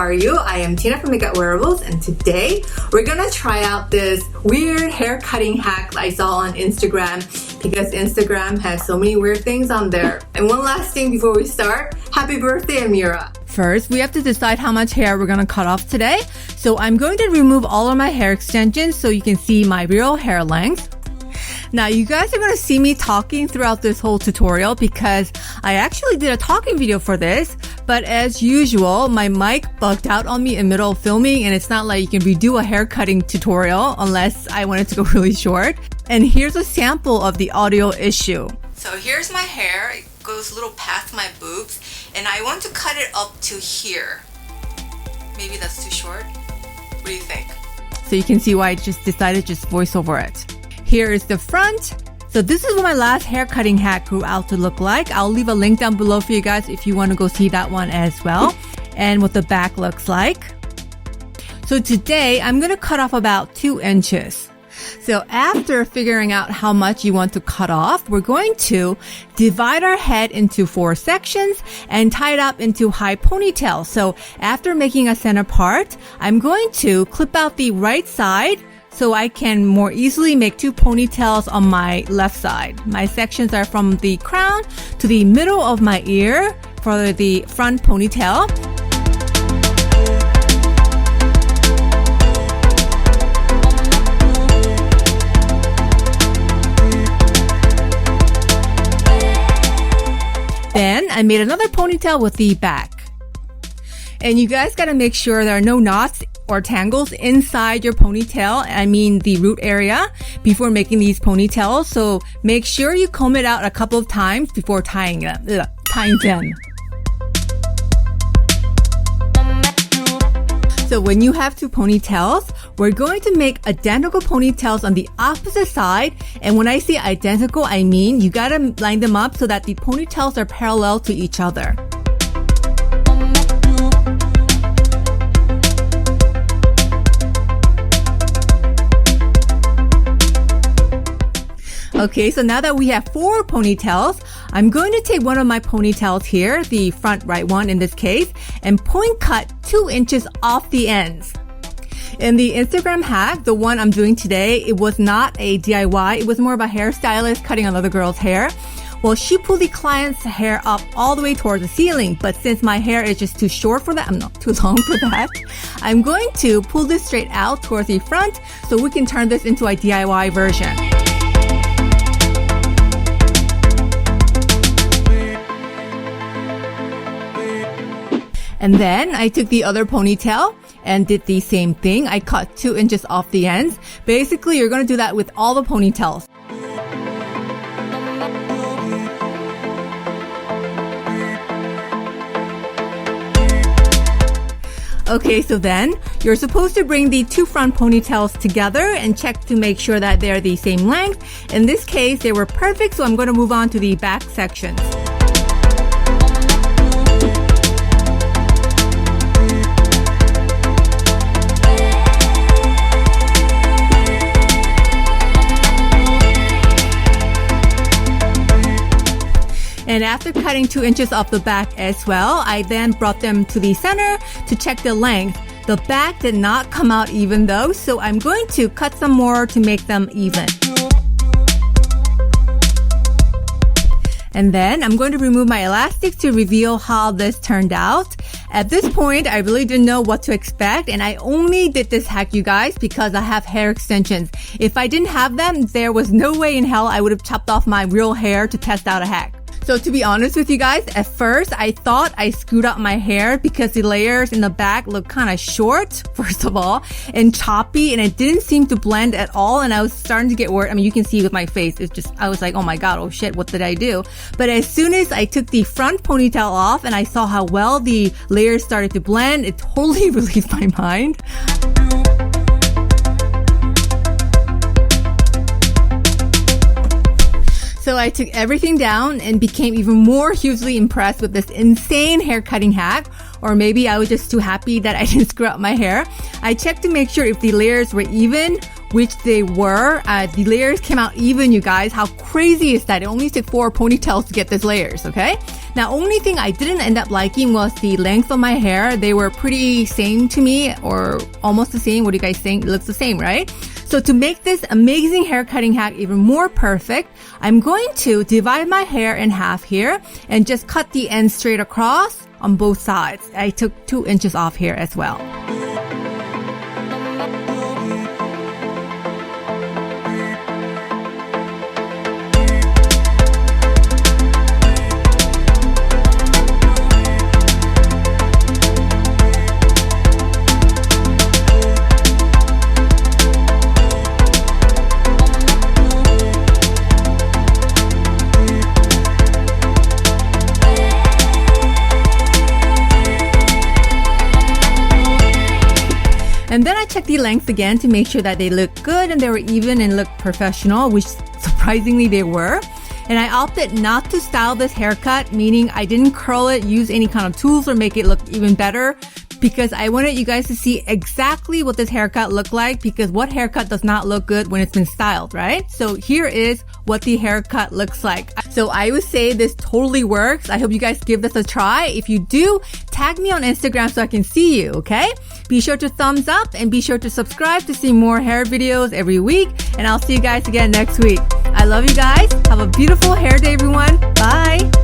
are you? I am Tina from MakeupWearables, and today we're gonna try out this weird hair cutting hack I saw on Instagram, because Instagram has so many weird things on there. And one last thing before we start, happy birthday, Amira. First, we have to decide how much hair we're gonna cut off today. So I'm going to remove all of my hair extensions so you can see my real hair length. Now, you guys are going to see me talking throughout this whole tutorial because I actually did a talking video for this, but as usual, my mic bugged out on me in the middle of filming, and it's not like you can redo a hair cutting tutorial unless I want it to go really short. And here's a sample of the audio issue. So here's my hair. It goes a little past my boobs, and I want to cut it up to here. Maybe that's too short? What do you think? So you can see why I just decided to just voice over it. Here is the front. So this is what my last hair cutting hack grew out to look like. I'll leave a link down below for you guys if you want to go see that one as well. And what the back looks like. So today I'm going to cut off about 2 inches. So after figuring out how much you want to cut off, we're going to divide our head into 4 sections and tie it up into high ponytails. So after making a center part, I'm going to clip out the right side so I can more easily make 2 ponytails on my left side. My sections are from the crown to the middle of my ear for the front ponytail. Then I made another ponytail with the back. And you guys gotta make sure there are no knots or tangles inside your ponytail, I mean the root area, before making these ponytails. So make sure you comb it out a couple of times before tying them. So when you have 2 ponytails, we're going to make identical ponytails on the opposite side. And when I say identical, I mean you gotta line them up so that the ponytails are parallel to each other. Okay, so now that we have 4 ponytails, I'm going to take one of my ponytails here, the front right one in this case, and point cut 2 inches off the ends. In the Instagram hack, the one I'm doing today, it was not a DIY. It was more of a hairstylist cutting another girl's hair. Well, she pulled the client's hair up all the way towards the ceiling, but since my hair is just too short for that, I'm not too long for that, I'm going to pull this straight out towards the front so we can turn this into a DIY version. And then I took the other ponytail and did the same thing. I cut 2 inches off the ends. Basically, you're going to do that with all the ponytails. Okay, so then you're supposed to bring the 2 front ponytails together and check to make sure that they're the same length. In this case, they were perfect, so I'm going to move on to the back sections. And after cutting 2 inches off the back as well, I then brought them to the center to check the length. The back did not come out even though, so I'm going to cut some more to make them even. And then I'm going to remove my elastic to reveal how this turned out. At this point, I really didn't know what to expect, and I only did this hack, you guys, because I have hair extensions. If I didn't have them, there was no way in hell I would have chopped off my real hair to test out a hack. So to be honest with you guys, at first I thought I screwed up my hair because the layers in the back look kind of short, first of all, and choppy, and it didn't seem to blend at all, and I was starting to get worried. I mean, you can see with my face, it's just, I was like, oh my god, oh shit, what did I do? But as soon as I took the front ponytail off and I saw how well the layers started to blend, it totally relieved my mind. So I took everything down and became even more hugely impressed with this insane hair cutting hack. Or maybe I was just too happy that I didn't screw up my hair. I checked to make sure if the layers were even, which they were. The layers came out even, you guys. How crazy is that? It only took 4 ponytails to get these layers, okay? Now, only thing I didn't end up liking was the length of my hair. They were pretty same to me, or almost the same. What do you guys think? It looks the same, right? So to make this amazing hair cutting hack even more perfect, I'm going to divide my hair in half here and just cut the ends straight across on both sides. I took 2 inches off here as well. And then I checked the length again to make sure that they look good and they were even and looked professional, which surprisingly they were. And I opted not to style this haircut, meaning I didn't curl it, use any kind of tools or make it look even better, because I wanted you guys to see exactly what this haircut looked like, because what haircut does not look good when it's been styled, right? So here is what the haircut looks like. So I would say this totally works. I hope you guys give this a try. If you do, tag me on Instagram so I can see you, okay? Be sure to thumbs up and be sure to subscribe to see more hair videos every week. And I'll see you guys again next week. I love you guys. Have a beautiful hair day, everyone. Bye.